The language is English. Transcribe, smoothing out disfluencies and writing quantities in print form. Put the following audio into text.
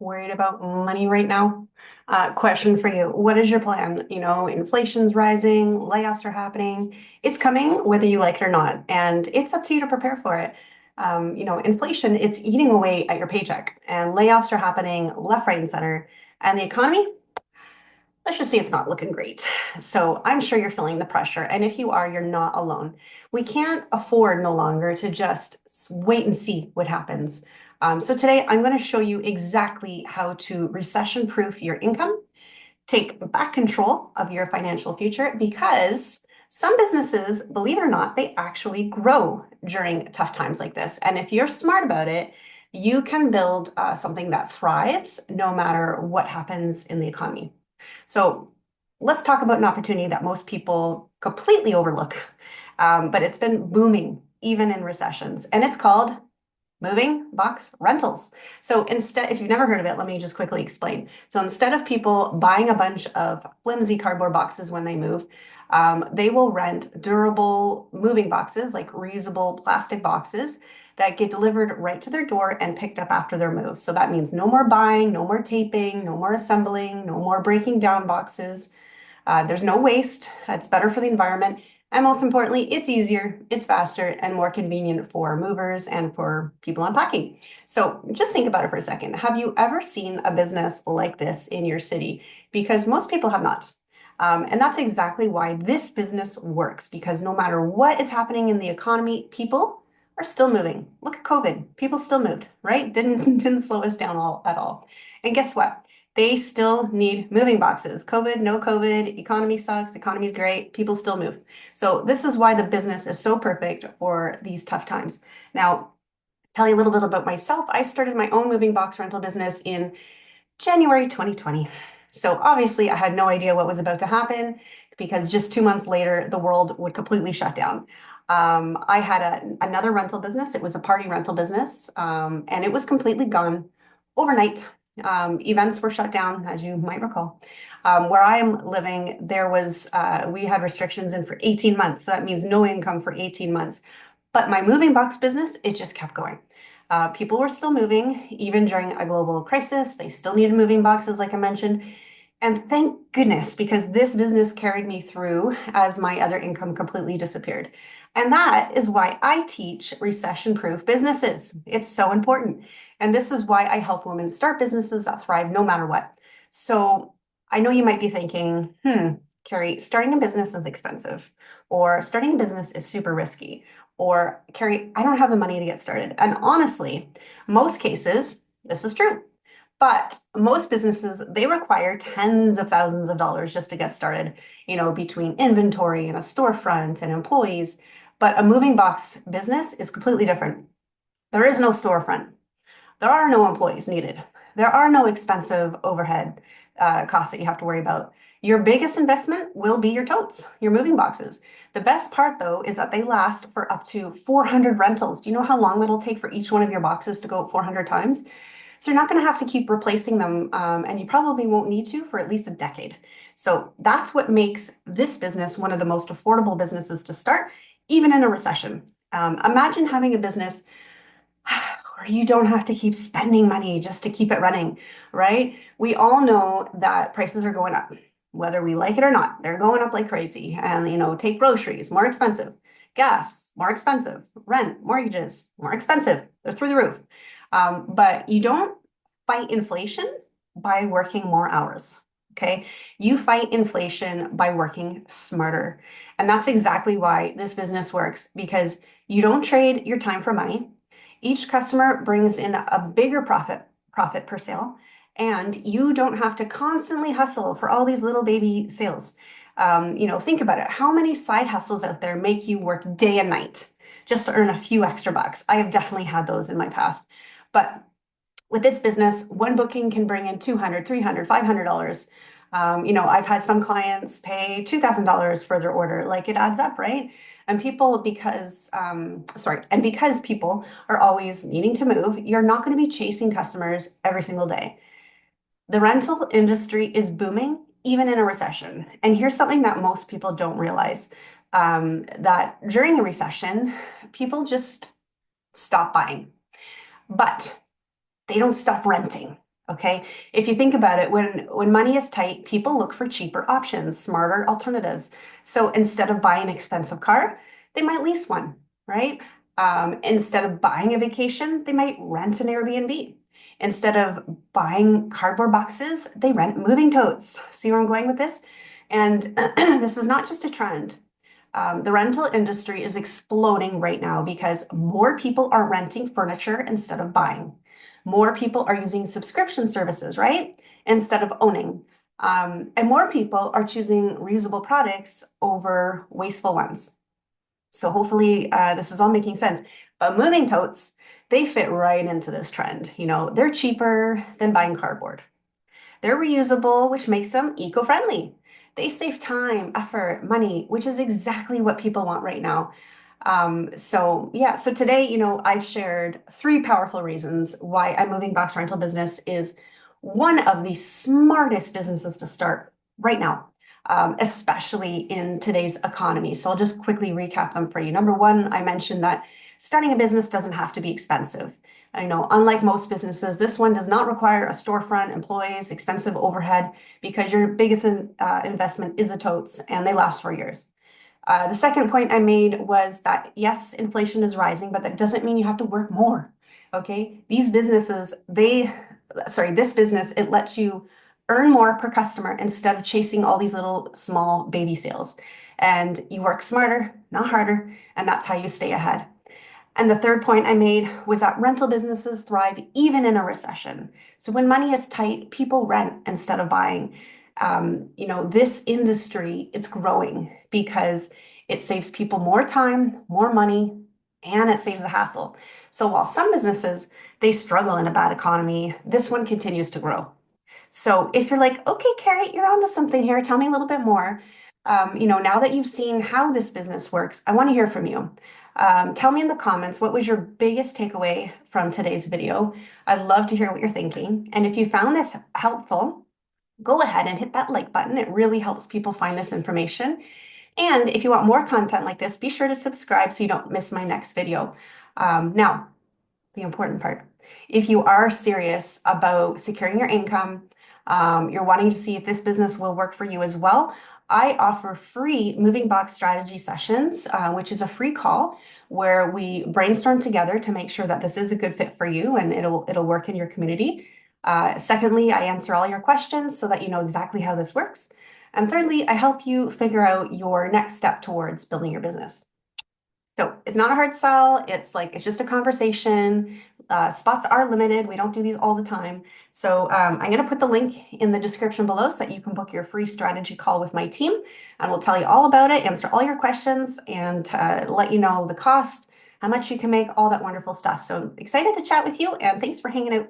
Worried about money right now? Question for you. What is your plan? Inflation's rising, layoffs are happening. It's coming whether you like it or not, and it's up to you to prepare for it. Inflation, it's eating away at your paycheck, and layoffs are happening left, right, and center. And the economy, let's just say it's not looking great. So I'm sure you're feeling the pressure. And if you are, you're not alone. We can't afford no longer to just wait and see what happens. So today I'm going to show you exactly how to recession-proof your income, take back control of your financial future, because some businesses, believe it or not, they actually grow during tough times like this. And if you're smart about it, you can build something that thrives no matter what happens in the economy. So let's talk about an opportunity that most people completely overlook, but it's been booming even in recessions, and it's called moving box rentals. So instead, if you've never heard of it, let me just quickly explain. So instead of people buying a bunch of flimsy cardboard boxes when they move, they will rent durable moving boxes, like reusable plastic boxes that get delivered right to their door and picked up after their move. So that means no more buying, no more taping, no more assembling, no more breaking down boxes. There's no waste. It's better for the environment. And most importantly, it's easier, it's faster, and more convenient for movers and for people unpacking. So just think about it for a second. Have you ever seen a business like this in your city? Because most people have not. And that's exactly why this business works, because no matter what is happening in the economy, people are still moving. Look at COVID. People still moved, right? Didn't slow us down at all. And guess what? They still need moving boxes. COVID, no COVID, economy sucks, economy's great, people still move. So this is why the business is so perfect for these tough times. Now, tell you a little bit about myself. I started my own moving box rental business in January 2020. So obviously I had no idea what was about to happen, because just 2 months later, the world would completely shut down. I had another rental business. It was a party rental business, and it was completely gone overnight. Events were shut down, as you might recall. Where I am living, we had restrictions in for 18 months. So that means no income for 18 months. But my moving box business, it just kept going. People were still moving, even during a global crisis. They still needed moving boxes, like I mentioned. And thank goodness, because this business carried me through as my other income completely disappeared. And that is why I teach recession-proof businesses. It's so important. And this is why I help women start businesses that thrive no matter what. So I know you might be thinking, Carrie, starting a business is expensive, or starting a business is super risky, or Carrie, I don't have the money to get started. And honestly, most cases, this is true. But most businesses, they require tens of thousands of dollars just to get started, between inventory and a storefront and employees. But a moving box business is completely different. There is no storefront. There are no employees needed. There are no expensive overhead costs that you have to worry about. Your biggest investment will be your totes, your moving boxes. The best part, though, is that they last for up to 400 rentals. Do you know how long it'll take for each one of your boxes to go 400 times? So you're not going to have to keep replacing them, and you probably won't need to for at least a decade. So that's what makes this business one of the most affordable businesses to start, even in a recession. Imagine having a business where you don't have to keep spending money just to keep it running, right? We all know that prices are going up, whether we like it or not. They're going up like crazy. And, take groceries, more expensive, gas, more expensive, rent, mortgages, more expensive. They're through the roof. But you don't fight inflation by working more hours. Okay. You fight inflation by working smarter. And that's exactly why this business works, because you don't trade your time for money. Each customer brings in a bigger profit per sale, and you don't have to constantly hustle for all these little baby sales. Think about it. How many side hustles out there make you work day and night just to earn a few extra bucks? I have definitely had those in my past. But with this business, one booking can bring in $200, $300, $500. I've had some clients pay $2,000 for their order. Like, it adds up, right? And because people are always needing to move, you're not going to be chasing customers every single day. The rental industry is booming, even in a recession. And here's something that most people don't realize, that during a recession, people just stop buying, but they don't stop renting. Okay. If you think about it, when money is tight, people look for cheaper options, smarter alternatives. So instead of buying an expensive car, they might lease one, right? Instead of buying a vacation, they might rent an Airbnb. Instead of buying cardboard boxes, they rent moving totes. See where I'm going with this? And this is not just a trend. The rental industry is exploding right now because more people are renting furniture instead of buying. More people are using subscription services, right? Instead of owning. And more people are choosing reusable products over wasteful ones. So hopefully this is all making sense. But moving totes, they fit right into this trend. They're cheaper than buying cardboard. They're reusable, which makes them eco-friendly. They save time, effort, money, which is exactly what people want right now. So yeah, so today, I've shared three powerful reasons why a moving box rental business is one of the smartest businesses to start right now, especially in today's economy. So I'll just quickly recap them for you. Number one, I mentioned that starting a business doesn't have to be expensive. I know, unlike most businesses, this one does not require a storefront, employees, expensive overhead, because your biggest investment is the totes and they last for years. The second point I made was that yes, inflation is rising, but that doesn't mean you have to work more. Okay. These businesses, this business, it lets you earn more per customer instead of chasing all these little small baby sales. And you work smarter, not harder, and that's how you stay ahead. And the third point I made was that rental businesses thrive even in a recession. So when money is tight, people rent instead of buying. This industry, it's growing because it saves people more time, more money, and it saves the hassle. So while some businesses, they struggle in a bad economy, this one continues to grow. So if you're like, okay, Carrie, you're onto something here, tell me a little bit more. Now that you've seen how this business works, I want to hear from you. Tell me in the comments, what was your biggest takeaway from today's video? I'd love to hear what you're thinking. And if you found this helpful, go ahead and hit that like button. It really helps people find this information. And if you want more content like this, be sure to subscribe so you don't miss my next video. Now, the important part. If you are serious about securing your income, you're wanting to see if this business will work for you as well, I offer free moving box strategy sessions, which is a free call where we brainstorm together to make sure that this is a good fit for you and it'll work in your community. Secondly, I answer all your questions so that you know exactly how this works. And thirdly, I help you figure out your next step towards building your business. So it's not a hard sell. It's just a conversation. Spots are limited. We don't do these all the time. So I'm going to put the link in the description below so that you can book your free strategy call with my team. And we'll tell you all about it, answer all your questions, and let you know the cost, how much you can make, all that wonderful stuff. So excited to chat with you, and thanks for hanging out.